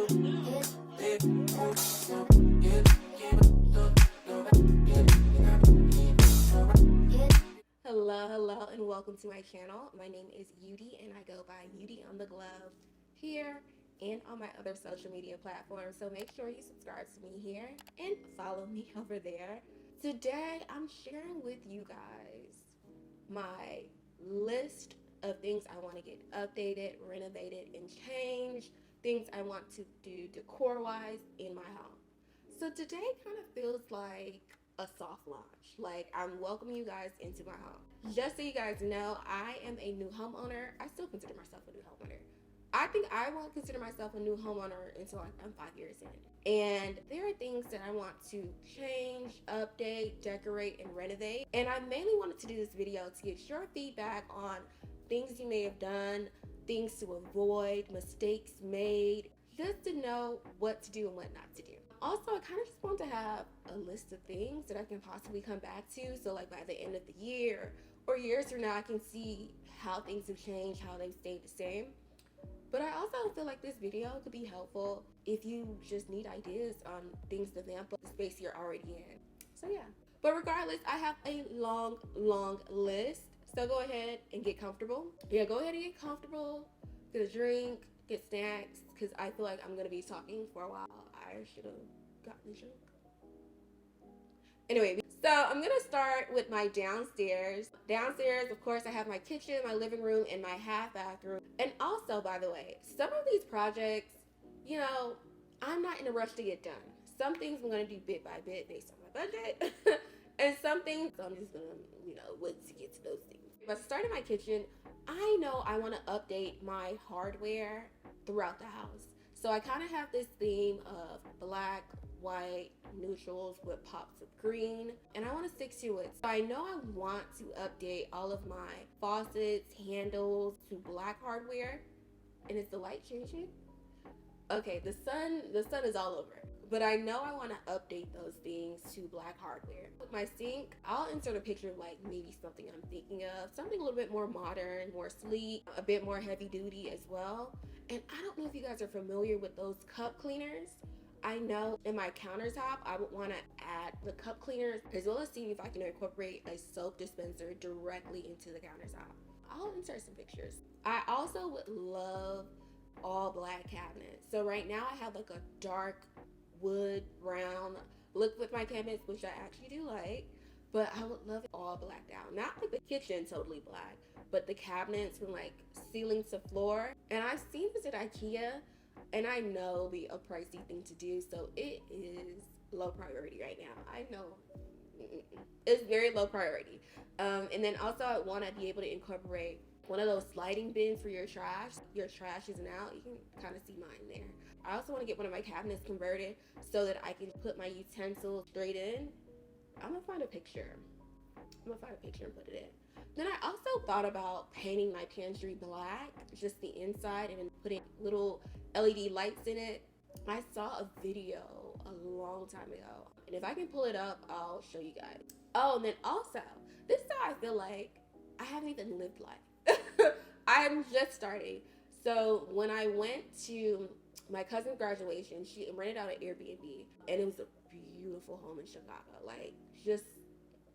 Hello, and welcome to my channel. My name is Udy, and I go by UdyOnTheGlo here and on my other social media platforms. So make sure you subscribe to me here and follow me over there. Today, I'm sharing with you guys my list of things I want to get updated, renovated, and changed. Things I want to do decor-wise in my home. So today kind of feels like a soft launch. Like I'm welcoming you guys into my home. Just so you guys know, I am a new homeowner. I still consider myself a new homeowner. I think I won't consider myself a new homeowner until I'm 5 years in. And there are things that I want to change, update, decorate, and renovate. And I mainly wanted to do this video to get your feedback on things you may have done, things to avoid, mistakes made, just to know what to do and what not to do. Also, I kind of just want to have a list of things that I can possibly come back to. So like by the end of the year or years from now, I can see how things have changed, how they've stayed the same. But I also feel like this video could be helpful if you just need ideas on things to vamp up the space you're already in. So yeah. But regardless, I have a long list. So go ahead and get comfortable. Yeah, go ahead and get comfortable. Get a drink, get snacks, because I feel like I'm going to be talking for a while. I should have gotten a drink. Anyway, so I'm going to start with my downstairs. Downstairs, of course, I have my kitchen, my living room, and my half bathroom. And also, by the way, some of these projects, you know, I'm not in a rush to get done. Some things I'm going to do bit by bit based on my budget. And some things I'm just going to, wait to get to those things. But starting my kitchen, I know I want to update my hardware throughout the house. So I kind of have this theme of black, white, neutrals with pops of green, and I want to stick to it. So I know I want to update all of my faucets, handles to black hardware. And is the light changing? Okay, the sun is all over it. But I know I want to update those things to black hardware. With my sink, I'll insert a picture of like maybe something I'm thinking of, something a little bit more modern, more sleek, a bit more heavy duty as well. And I don't know if you guys are familiar with those cup cleaners. I know in my countertop, I would want to add the cup cleaners as well as see if I can incorporate a soap dispenser directly into the countertop. I'll insert some pictures. I also would love all black cabinets. So right now I have like a dark wood brown look with my cabinets, which I actually do like, but I would love it all blacked out. Not like the kitchen totally black, but the cabinets from like ceiling to floor. And I've seen this at IKEA, and I know it'll be a pricey thing to do, so it is low priority right now. I know it's very low priority. And then also I want to be able to incorporate one of those sliding bins for your trash. Your trash isn't out, you can kind of see mine there. I also want to get one of my cabinets converted so that I can put my utensils straight in. I'm gonna find a picture. I'm gonna find a picture and put it in. Then I also thought about painting my pantry black, just the inside, and then putting little LED lights in it. I saw a video a long time ago, and if I can pull it up, I'll show you guys. Oh, and then also, this is how I feel like I haven't even lived life. I'm just starting. So when I went to my cousin's graduation, she rented out an Airbnb, and it was a beautiful home in Chicago. Like, just,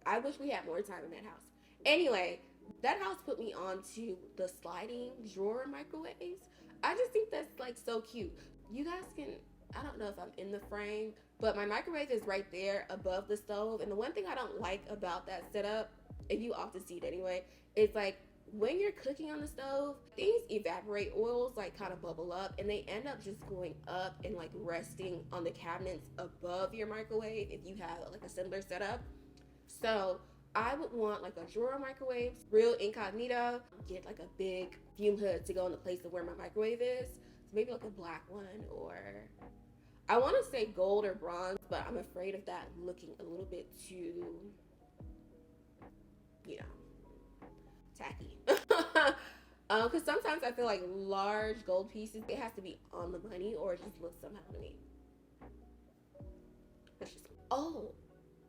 I wish we had more time in that house. Anyway, that house put me on to the sliding drawer microwaves. I just think that's like so cute. You guys can, I don't know if I'm in the frame, but my microwave is right there above the stove. And the one thing I don't like about that setup, and you often see it anyway, is like when you're cooking on the stove, things evaporate, oils like kind of bubble up, and they end up just going up and like resting on the cabinets above your microwave if you have like a similar setup. So I would want like a drawer microwave, real incognito, get like a big fume hood to go in the place of where my microwave is. So maybe like a black one, or I want to say gold or bronze, but I'm afraid of that looking a little bit too, tacky. Because sometimes I feel like large gold pieces, it has to be on the money or it just looks somehow to me. That's just, oh,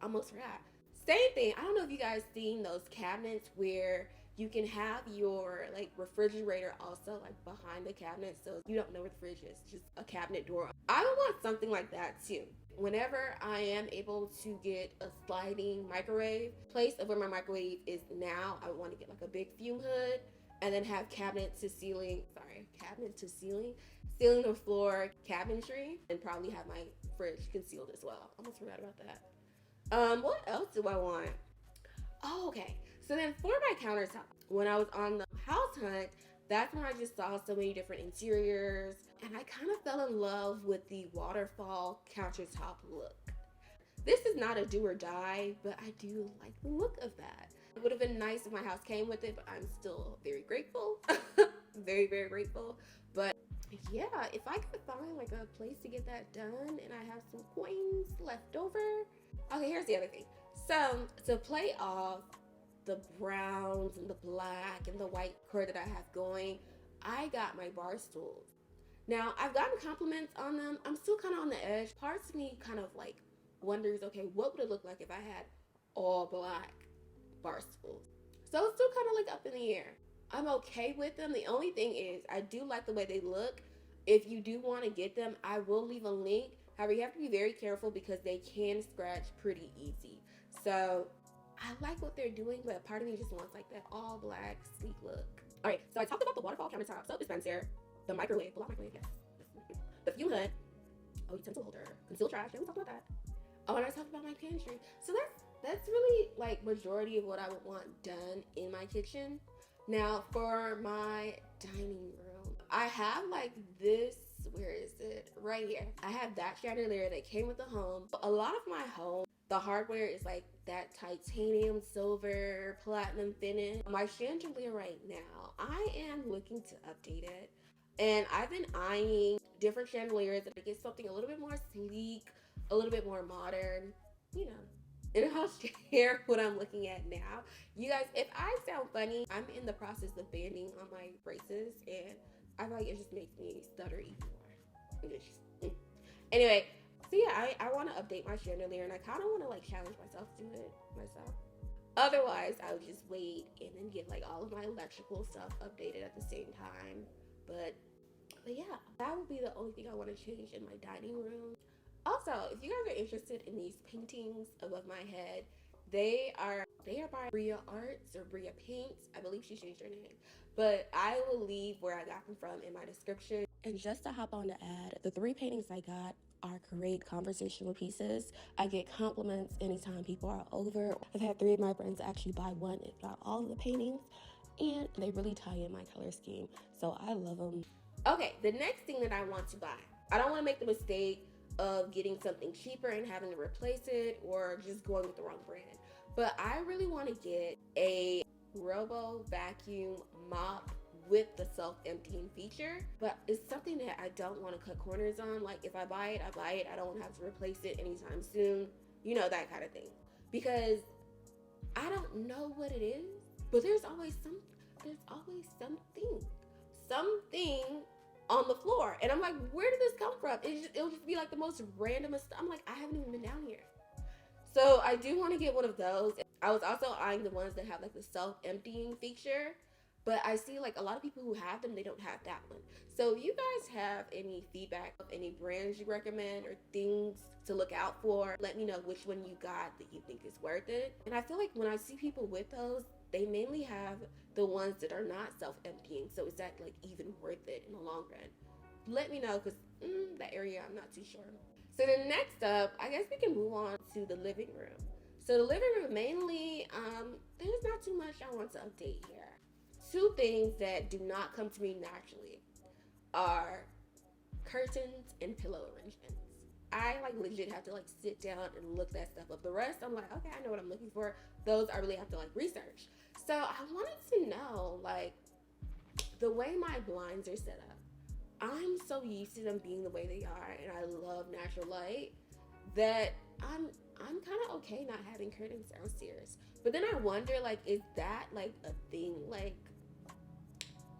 almost forgot. Same thing. I don't know if you guys seen those cabinets where You can have your like refrigerator also like behind the cabinet, so you don't know where the fridge is, just a cabinet door. I would want something like that too. Whenever I am able to get a sliding microwave, place of where my microwave is now, I would want to get like a big fume hood and then have cabinet to ceiling, ceiling to floor cabinetry, and probably have my fridge concealed as well. Almost forgot about that. What else do I want? Oh, okay. So then for my countertop, when I was on the house hunt, that's when I just saw so many different interiors, and I kind of fell in love with the waterfall countertop look. This is not a do or die, but I do like the look of that. It would have been nice if my house came with it, but I'm still very grateful. Very, very grateful. But yeah, if I could find like a place to get that done and I have some coins left over. Okay, here's the other thing. So to play off the browns and the black and the white core that I have going, I got my Barstools. Now, I've gotten compliments on them. I'm still kind of on the edge. Parts of me kind of like wonders, okay, what would it look like if I had all black Barstools? So it's still kind of like up in the air. I'm okay with them. The only thing is I do like the way they look. If you do want to get them, I will leave a link. However, you have to be very careful because they can scratch pretty easy. So I like what they're doing, but part of me just wants like that all black sleek look. All right, so I talked about the waterfall countertop soap dispenser, the microwave, block microwave, yes, the fume hood, utensil holder, concealed trash. Yeah, we talked about that. Oh, and I talked about my pantry. So that's really like majority of what I would want done in my kitchen. Now for my dining room, I have like this. Where is it? Right here. I have that chandelier that came with the home. A lot of my home, the hardware is like that titanium, silver, platinum finish. My chandelier right now, I am looking to update it. And I've been eyeing different chandeliers to get something a little bit more sleek, a little bit more modern, you know. And I'll share what I'm looking at now. You guys, if I sound funny, I'm in the process of banding on my braces, and I feel like it just makes me stutter even more. Anyway, so yeah, I want to update my chandelier, and I kind of want to like challenge myself to do it myself. Otherwise, I would just wait and then get like all of my electrical stuff updated at the same time. But yeah, that would be the only thing I want to change in my dining room. Also, if you guys are interested in these paintings above my head, they are by Bria Arts or Bria Paints. I believe she changed her name. But I will leave where I got them from in my description. And just to hop on to add, the 3 paintings I got are great conversational pieces. I get compliments anytime people are over. I've had 3 of my friends actually buy one, if not all of the paintings, and they really tie in my color scheme. So I love them. Okay, the next thing that I want to buy, I don't want to make the mistake of getting something cheaper and having to replace it or just going with the wrong brand. But I really want to get a Robo vacuum mop with the self-emptying feature, but it's something that I don't want to cut corners on. Like if I buy it, I buy it. I don't have to replace it anytime soon. You know, that kind of thing. Because I don't know what it is, but there's always something on the floor. And I'm like, where did this come from? It'll just be like the most randomest stuff. I'm like, I haven't even been down here. So I do want to get one of those. I was also eyeing the ones that have like the self-emptying feature, but I see like a lot of people who have them, they don't have that one. So if you guys have any feedback of any brands you recommend or things to look out for, let me know which one you got that you think is worth it. And I feel like when I see people with those, they mainly have the ones that are not self-emptying. So is that like even worth it in the long run? Let me know, because that area I'm not too sure. So then next up, I guess we can move on to the living room. So the living room mainly, there's not too much I want to update here. 2 things that do not come to me naturally are curtains and pillow arrangements. I like legit have to like sit down and look that stuff up. The rest, I'm like, okay, I know what I'm looking for. Those I really have to like research. So I wanted to know like the way my blinds are set up. I'm so used to them being the way they are, and I love natural light, that I'm kind of okay not having curtains downstairs. But then I wonder, like, is that like a thing? Like,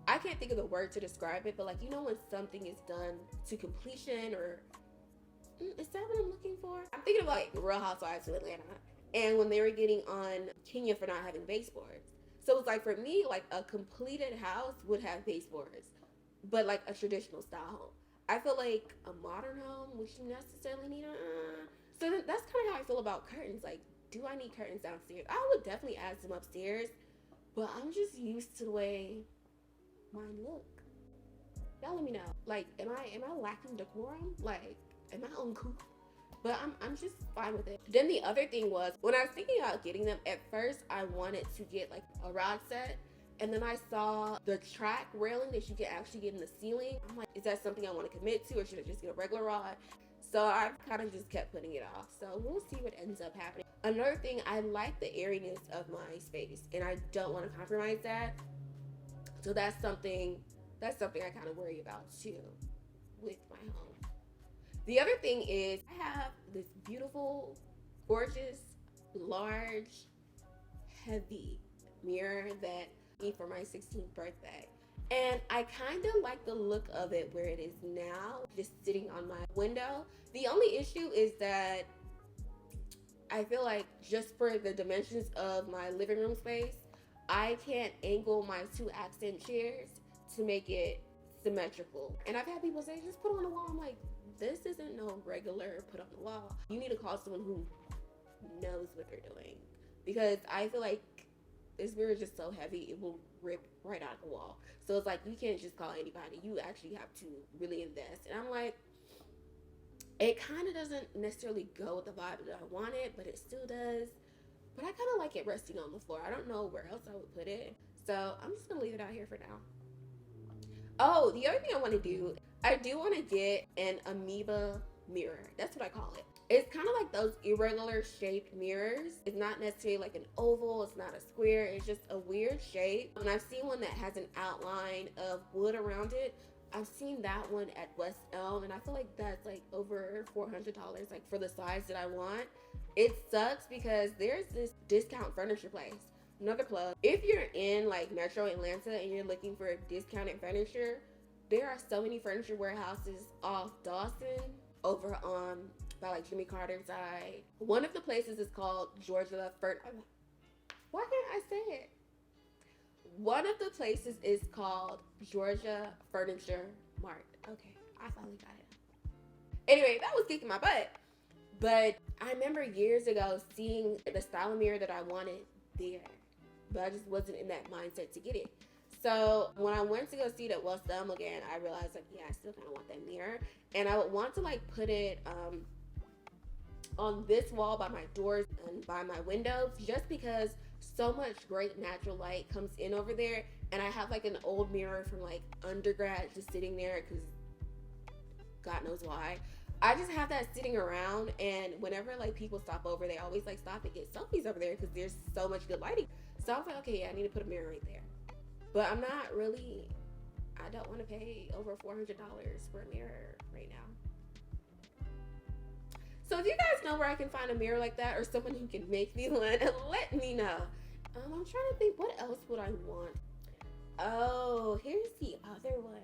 I can't think of the word to describe it, but like, you know, when something is done to completion, or is that what I'm looking for? I'm thinking of like Real Housewives of Atlanta, and when they were getting on Kenya for not having baseboards. So it's like for me, like a completed house would have baseboards, but like a traditional style home. I feel like a modern home, which you necessarily need so that's kind of how I feel about curtains. Like, do I need curtains downstairs? I would definitely add some upstairs, but I'm just used to the way mine look. Y'all let me know. Like, am I lacking decorum? Like, am I uncouth? But I'm just fine with it. Then the other thing was, when I was thinking about getting them, at first I wanted to get like a rod set. And then I saw the track railing that you can actually get in the ceiling. I'm like, is that something I want to commit to, or should I just get a regular rod? So I've kind of just kept putting it off. So we'll see what ends up happening. Another thing, I like the airiness of my space, and I don't want to compromise that. So that's something I kind of worry about too with my home. The other thing is, I have this beautiful, gorgeous, large, heavy mirror that I got for my 16th birthday. And I kind of like the look of it where it is now, just sitting on my window. The only issue is that I feel like just for the dimensions of my living room space, I can't angle my two accent chairs to make it symmetrical. And I've had people say, just put it on the wall. I'm like, this isn't no regular put on the wall. You need to call someone who knows what they're doing. Because I feel like this mirror is just so heavy, it will rip right out of the wall. So it's like, you can't just call anybody. You actually have to really invest. And I'm like, it kind of doesn't necessarily go with the vibe that I wanted, but it still does. But I kind of like it resting on the floor. I don't know where else I would put it. So I'm just going to leave it out here for now. Oh, the other thing I want to do, I do want to get an amoeba mirror. That's what I call it. It's kind of like those irregular shaped mirrors. It's not necessarily like an oval. It's not a square. It's just a weird shape. And I've seen one that has an outline of wood around it. I've seen that one at West Elm, and I feel like that's like over $400, like for the size that I want. It sucks because there's this discount furniture place. Another plug. If you're in like Metro Atlanta and you're looking for discounted furniture, there are so many furniture warehouses off Dawson over on by like Jimmy Carter's side. One of the places is called Georgia Why can't I say it? One of the places is called Georgia Furniture Mart. Okay, I finally got it. Anyway, that was kicking my butt. But I remember years ago seeing the style of mirror that I wanted there, but I just wasn't in that mindset to get it. So when I went to go see it at West Elm again, I realized like, yeah, I still kind of want that mirror. And I would want to like put it on this wall by my doors and by my windows, just because so much great natural light comes in over there. And I have like an old mirror from like undergrad just sitting there because God knows why. I just have that sitting around, and whenever like people stop over, they always like stop and get selfies over there because there's so much good lighting. So I was like, okay, yeah, I need to put a mirror right there. But I don't want to pay over $400 for a mirror right now. So if you guys know where I can find a mirror like that, or someone who can make me one, let me know. I'm trying to think, what else would I want? Oh, here's the other one.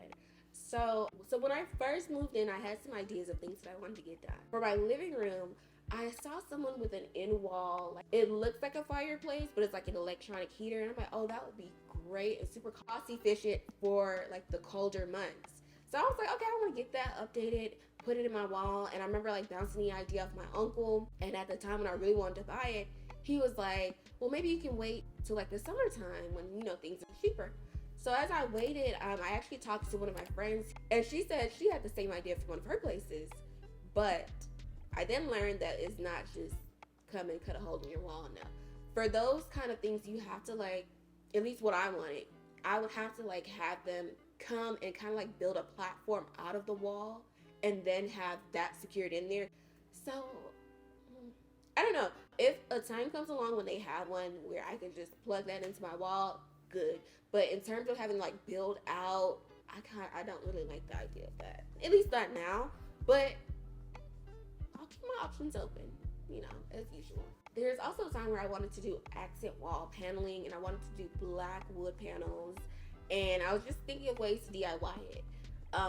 So when I first moved in, I had some ideas of things that I wanted to get done. For my living room, I saw someone with an in-wall, like, it looks like a fireplace, but it's like an electronic heater. And I'm like, oh, that would be great and super cost efficient for like the colder months. So I was like, okay, I want to get that updated, put it in my wall. And I remember like bouncing the idea off my uncle. And at the time when I really wanted to buy it, he was like, well, maybe you can wait till like the summertime when, you know, things are cheaper. So as I waited, I actually talked to one of my friends, and she said she had the same idea for one of her places. But I then learned that it's not just come and cut a hole in your wall. No. For those kind of things, you have to like, at least what I wanted, I would have to like have them come and kind of like build a platform out of the wall and then have that secured in there. So I don't know. If a time comes along when they have one where I can just plug that into my wall, good. But in terms of having like build out, I don't really like the idea of that. At least not now. But I'll keep my options open, you know, as usual. There's also a time where I wanted to do accent wall paneling, and I wanted to do black wood panels, and I was just thinking of ways to DIY it.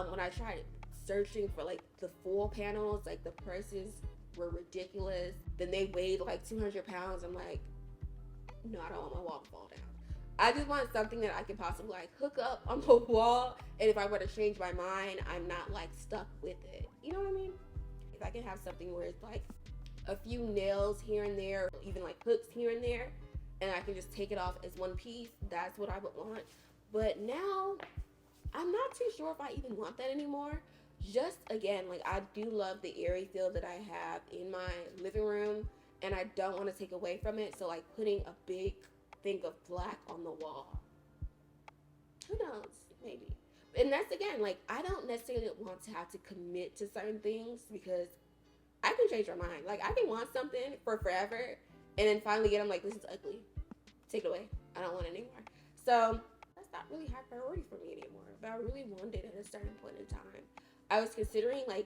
When I tried searching for like the full panels, like the prices were ridiculous. Then they weighed like 200 pounds. I'm like, no, I don't want my wall to fall down. I just want something that I can possibly like hook up on the wall, and if I were to change my mind, I'm not like stuck with it. You know what I mean? If I can have something where it's like a few nails here and there, even like hooks here and there, and I can just take it off as one piece, that's what I would want. But now, I'm not too sure if I even want that anymore. Just again, like I do love the airy feel that I have in my living room, and I don't want to take away from it. So like putting a big thing of black on the wall, who knows, maybe. And that's again, like I don't necessarily want to have to commit to certain things, because I can change my mind. Like I can want something for forever, and then finally get, I'm like, this is ugly, take it away, I don't want it anymore. So that's not really high priority for me anymore, but I really wanted it at a certain point in time. I was considering like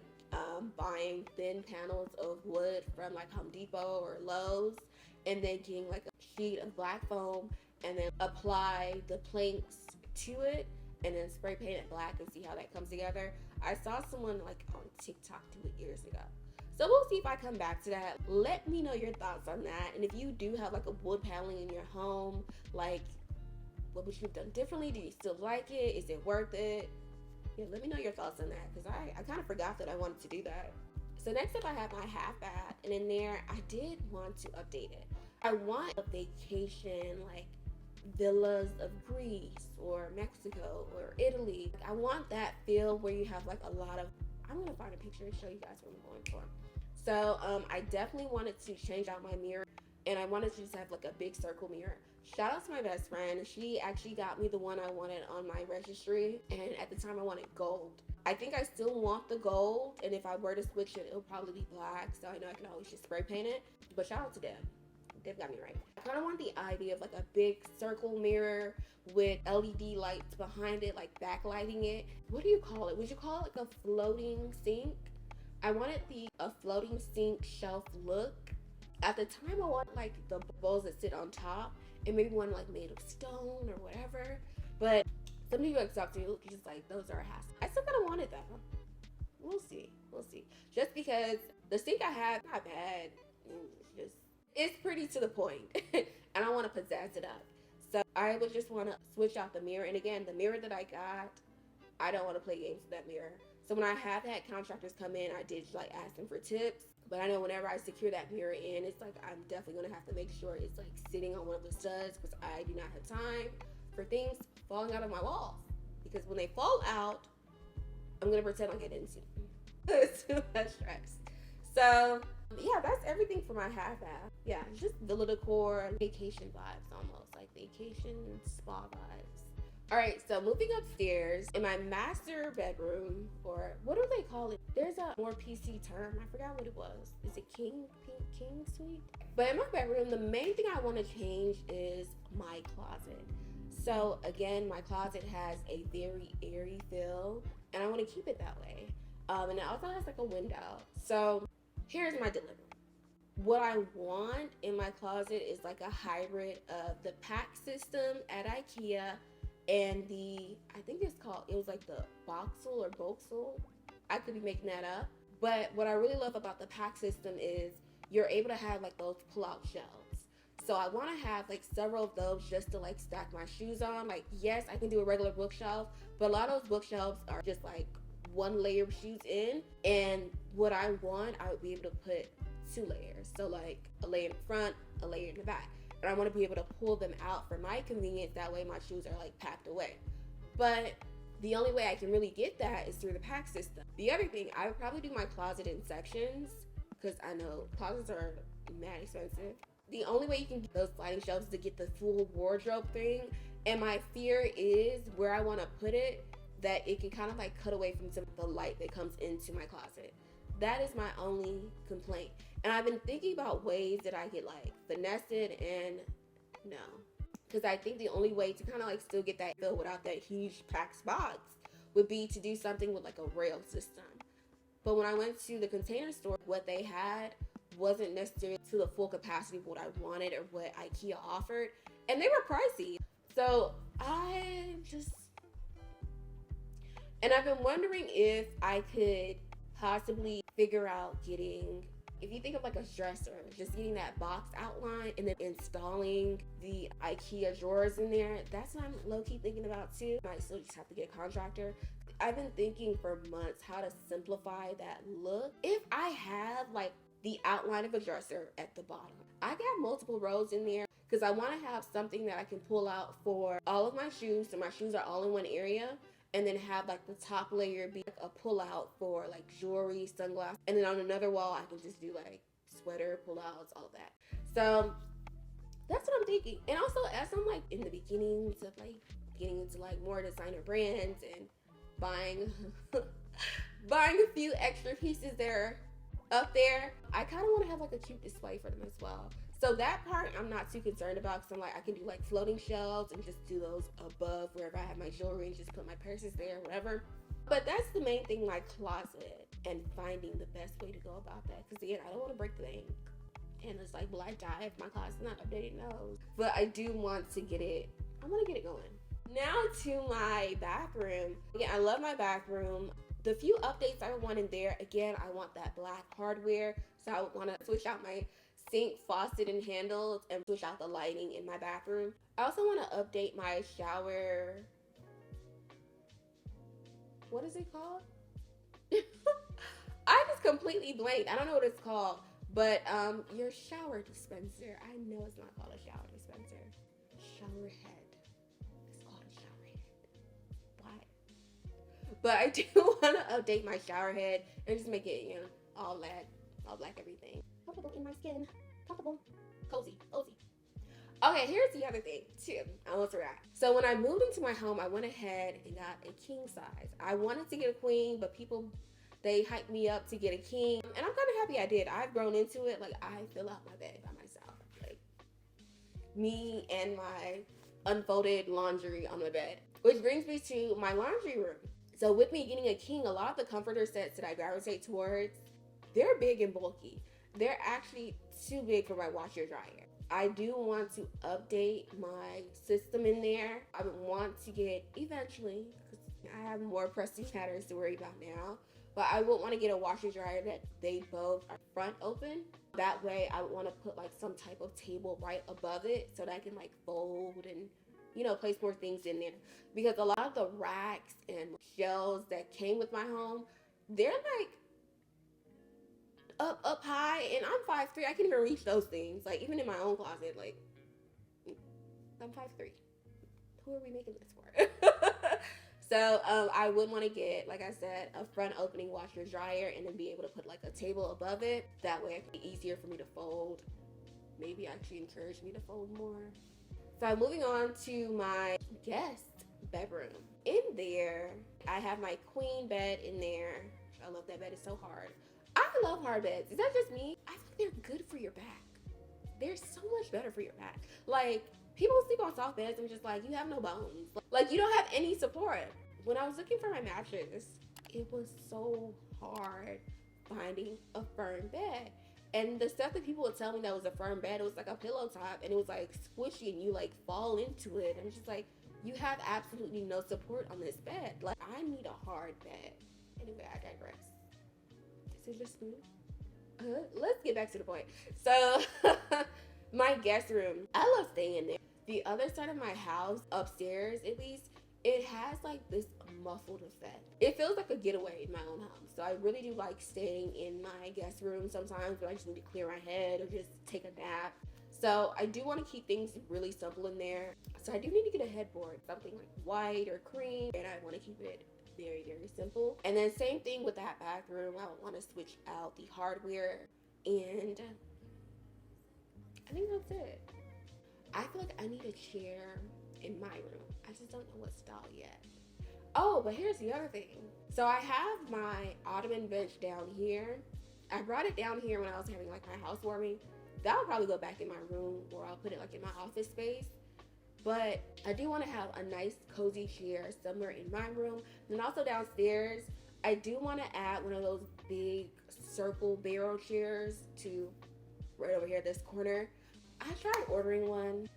buying thin panels of wood from like Home Depot or Lowe's, and then getting like a sheet of black foam, and then apply the planks to it, and then spray paint it black and see how that comes together. I saw someone like on TikTok do it years ago. So we'll see if I come back to that. Let me know your thoughts on that. And if you do have like a wood paneling in your home, like what would you have done differently? Do you still like it? Is it worth it? Yeah, let me know your thoughts on that, because I kind of forgot that I wanted to do that. So next up, I have my half bath, and in there I did want to update it. I want a vacation like villas of Greece or Mexico or Italy. I want that feel where you have like a lot of, I'm gonna find a picture and show you guys what I'm going for. So I definitely wanted to change out my mirror, and I wanted to just have like a big circle mirror. Shout out to my best friend. She actually got me the one I wanted on my registry, and at the time I wanted gold. I think I still want the gold, and if I were to switch it, it'll probably be black, so I know I can always just spray paint it. But shout out to Deb. Deb got me right. I kind of want the idea of like a big circle mirror with LED lights behind it, like backlighting it. What do you call it? Would you call it like a floating sink? I wanted a floating sink shelf look. At the time, I wanted like the bowls that sit on top, and maybe one like made of stone or whatever. But some people talk to me, look, just like, those are a hassle. I still kind of want it though. We'll see. Just because the sink I have, not bad. It's pretty to the point. And I want to pizzazz it up. So I would just want to switch out the mirror. And again, the mirror that I got, I don't want to play games with that mirror. So when I have had contractors come in, I did like ask them for tips. But I know whenever I secure that mirror in, it's like I'm definitely going to have to make sure it's like sitting on one of the studs, because I do not have time for things falling out of my walls. Because when they fall out, I'm going to pretend like I didn't see them. It's too much stress. So yeah, that's everything for my half bath. Yeah, just villa decor, vacation vibes almost, like vacation spa vibes. All right, so moving upstairs in my master bedroom, or what do they call it? There's a more PC term. I forgot what it was. Is it king suite? But in my bedroom, the main thing I want to change is my closet. So again, my closet has a very airy feel, and I want to keep it that way. And it also has like a window. So here's my dilemma. What I want in my closet is like a hybrid of the pack system at IKEA and I think it was like the Boxel or Boxel. I could be making that up. But what I really love about the pack system is you're able to have like those pull-out shelves. So I want to have like several of those just to like stack my shoes on. Like, yes, I can do a regular bookshelf, but a lot of those bookshelves are just like one layer of shoes in. And what I want, I would be able to put 2 layers. So like a layer in the front, a layer in the back. And I want to be able to pull them out for my convenience. That way my shoes are like packed away. But the only way I can really get that is through the pack system. The other thing, I would probably do my closet in sections, because I know closets are mad expensive. The only way you can get those sliding shelves is to get the full wardrobe thing. And my fear is where I want to put it, that it can kind of like cut away from some of the light that comes into my closet. That is my only complaint. And I've been thinking about ways that I could like finesse it, and no. Because I think the only way to kind of like still get that feel without that huge packed spots would be to do something with like a rail system. But when I went to the Container Store, what they had wasn't necessarily to the full capacity of what I wanted or what IKEA offered. And they were pricey. So and I've been wondering if I could possibly figure out getting If you think of like a dresser, just getting that box outline and then installing the IKEA drawers in there, that's what I'm low-key thinking about too. I might still just have to get a contractor. I've been thinking for months how to simplify that look. If I have like the outline of a dresser at the bottom, I got multiple rows in there because I want to have something that I can pull out for all of my shoes, so my shoes are all in one area, and then have like the top layer be like a pull out for like jewelry, sunglasses, and then on another wall I can just do like sweater pull outs, all that. So that's what I'm thinking. And also, as I'm like in the beginnings of like getting into like more designer brands and buying buying a few extra pieces that are up there, I kind of want to have like a cute display for them as well. So that part I'm not too concerned about, because I'm like, I can do like floating shelves and just do those above wherever I have my jewelry and just put my purses there, whatever. But that's the main thing, my closet, and finding the best way to go about that. Because again, I don't want to break the bank. And it's like, will I die if my closet's not updated? No. But I do want to get it, I want to get it going. Now to my bathroom. Again, I love my bathroom. The few updates I want in there, again, I want that black hardware. So I would want to switch out my sink faucet and handles and switch out the lighting in my bathroom. I also want to update my shower. What is it called? I just completely blanked. I don't know what it's called, but your shower dispenser. I know it's not called a shower dispenser. Shower head. It's called a shower head. Why? But I do want to update my shower head and just make it, you know, all black everything. Comfortable in my skin. Comfortable. Cozy. Okay, here's the other thing too. I almost forgot. So when I moved into my home, I went ahead and got a king size. I wanted to get a queen, but people, they hyped me up to get a king. And I'm kind of happy I did. I've grown into it. Like, I fill out my bed by myself. Like, me and my unfolded laundry on the bed. Which brings me to my laundry room. So with me getting a king, a lot of the comforter sets that I gravitate towards, they're big and bulky. They're actually too big for my washer dryer. I do want to update my system in there. I would want to get, eventually, because I have more pressing matters to worry about now, but I would want to get a washer dryer that they both are front open. That way I would want to put like some type of table right above it so that I can like fold and, you know, place more things in there. Because a lot of the racks and shelves that came with my home, they're like up high, and I'm 5'3". I can't even reach those things. Like, even in my own closet, like, I'm 5'3". Who are we making this for? So I would want to get, like I said, a front opening washer dryer, and then be able to put like a table above it. That way it can be easier for me to fold. Maybe actually encourage me to fold more. So I'm moving on to my guest bedroom. In there, I have my queen bed in there. I love that bed. It's so hard. I love hard beds. Is that just me? I think they're good for your back. They're so much better for your back. Like, people sleep on soft beds and just like, you have no bones. Like, you don't have any support. When I was looking for my mattress, it was so hard finding a firm bed. And the stuff that people would tell me that was a firm bed, it was like a pillow top, and it was like squishy and you like fall into it. And it's just like, you have absolutely no support on this bed. Like, I need a hard bed. Anyway, I digress. This is just me. Let's get back to the point. So, my guest room, I love staying in there. The other side of my house, upstairs at least, it has like this muffled effect. It feels like a getaway in my own home. So I really do like staying in my guest room sometimes when I just need to clear my head or just take a nap. So I do want to keep things really simple in there. So I do need to get a headboard, something like white or cream, and I want to keep it very, very simple. And then same thing with that bathroom. I would want to switch out the hardware, and I think that's it. I feel like I need a chair in my room. I just don't know what style yet. Oh, but here's the other thing. So I have my ottoman bench down here. I brought it down here when I was having like my housewarming. That will probably go back in my room, or I'll put it like in my office space. But I do want to have a nice cozy chair somewhere in my room. And also downstairs, I do want to add one of those big circle barrel chairs to right over here, this corner. I tried ordering one,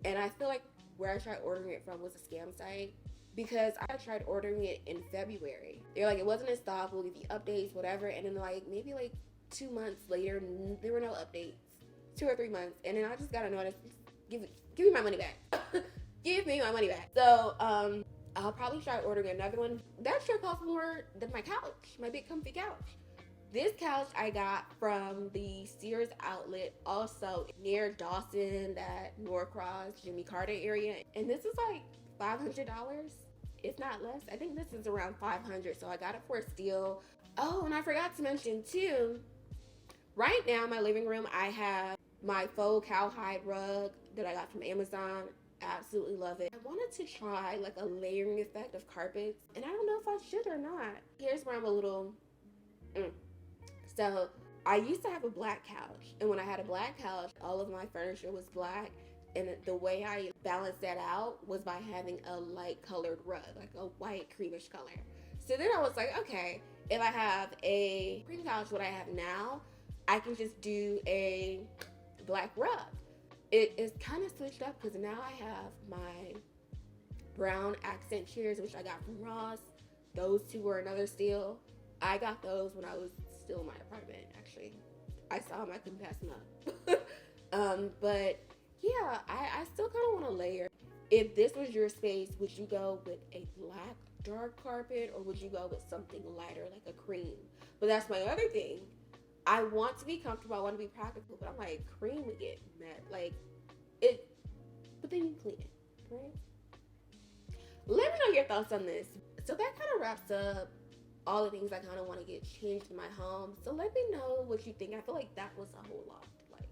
and I feel like where I tried ordering it from was a scam site, because I tried ordering it in February. They're like, it wasn't in stock, we'll give you updates, whatever. And then like maybe like 2 months later, there were no updates. 2 or 3 months, and then I just got a notice. Give me my money back. Give me my money back. So I'll probably try ordering another one. That sure costs more than my couch, my big comfy couch. This couch I got from the Sears outlet, also near Dawson, that Norcross, Jimmy Carter area. And this is like $500, if not less. I think this is around $500, so I got it for a steal. Oh, and I forgot to mention too, right now in my living room, I have my Faux Cow Hide Rug that I got from Amazon. Absolutely love it. I wanted to try like a layering effect of carpets, and I don't know if I should or not. Here's where I'm a little So I used to have a black couch, and when I had a black couch, all of my furniture was black, and the way I balanced that out was by having a light colored rug, like a white creamish color. So then I was like, okay, if I have a cream couch, what I have now, I can just do a black rug. It is kind of switched up because now I have my brown accent chairs, which I got from Ross. Those two were another steal. I got those when I was still in my apartment, actually. I saw them, I couldn't pass them up. But yeah, I still kind of want to layer. If this was your space, would you go with a black dark carpet, or would you go with something lighter like a cream? But that's my other thing. I want to be comfortable, I want to be practical, but I'm like, cream would get mad, like it, but then you clean it, right? Let me know your thoughts on this. So that kind of wraps up all the things I kind of want to get changed in my home. So let me know what you think. I feel like that was a whole lot, like,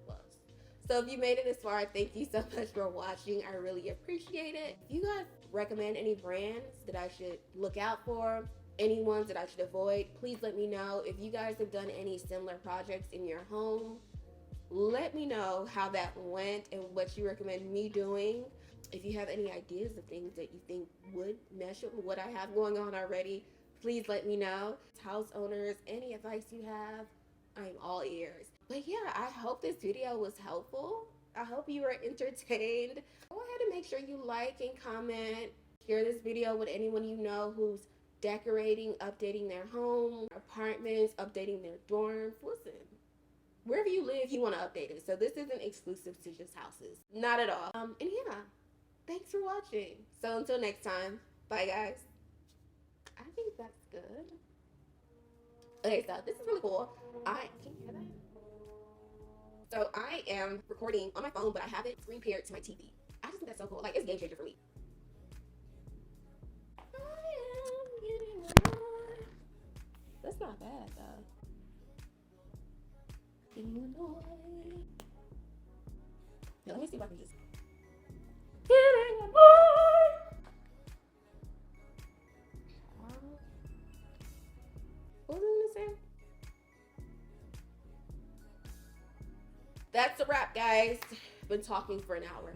plus. So if you made it this far, thank you so much for watching. I really appreciate it. If you guys recommend any brands that I should look out for, any ones that I should avoid, please let me know. If you guys have done any similar projects in your home, let me know how that went and what you recommend me doing. If you have any ideas of things that you think would mesh with what I have going on already, please let me know. House owners, any advice you have, I'm all ears. But yeah, I hope this video was helpful. I hope you were entertained. Go ahead and make sure you like and comment. Share this video with anyone you know who's decorating, updating their home, apartments, updating their dorms. Listen, wherever you live, you want to update it. So this isn't exclusive to just houses. Not at all. And yeah, thanks for watching. So until next time, bye guys. I think that's good. Okay, so this is really cool. Can you hear that? So I am recording on my phone, but I have it screen paired to my TV. I just think that's so cool. Like, it's a game changer for me. That's not bad though. Now, let me see if I can just getting annoyed. What was I gonna say? That's a wrap, guys. Been talking for an hour.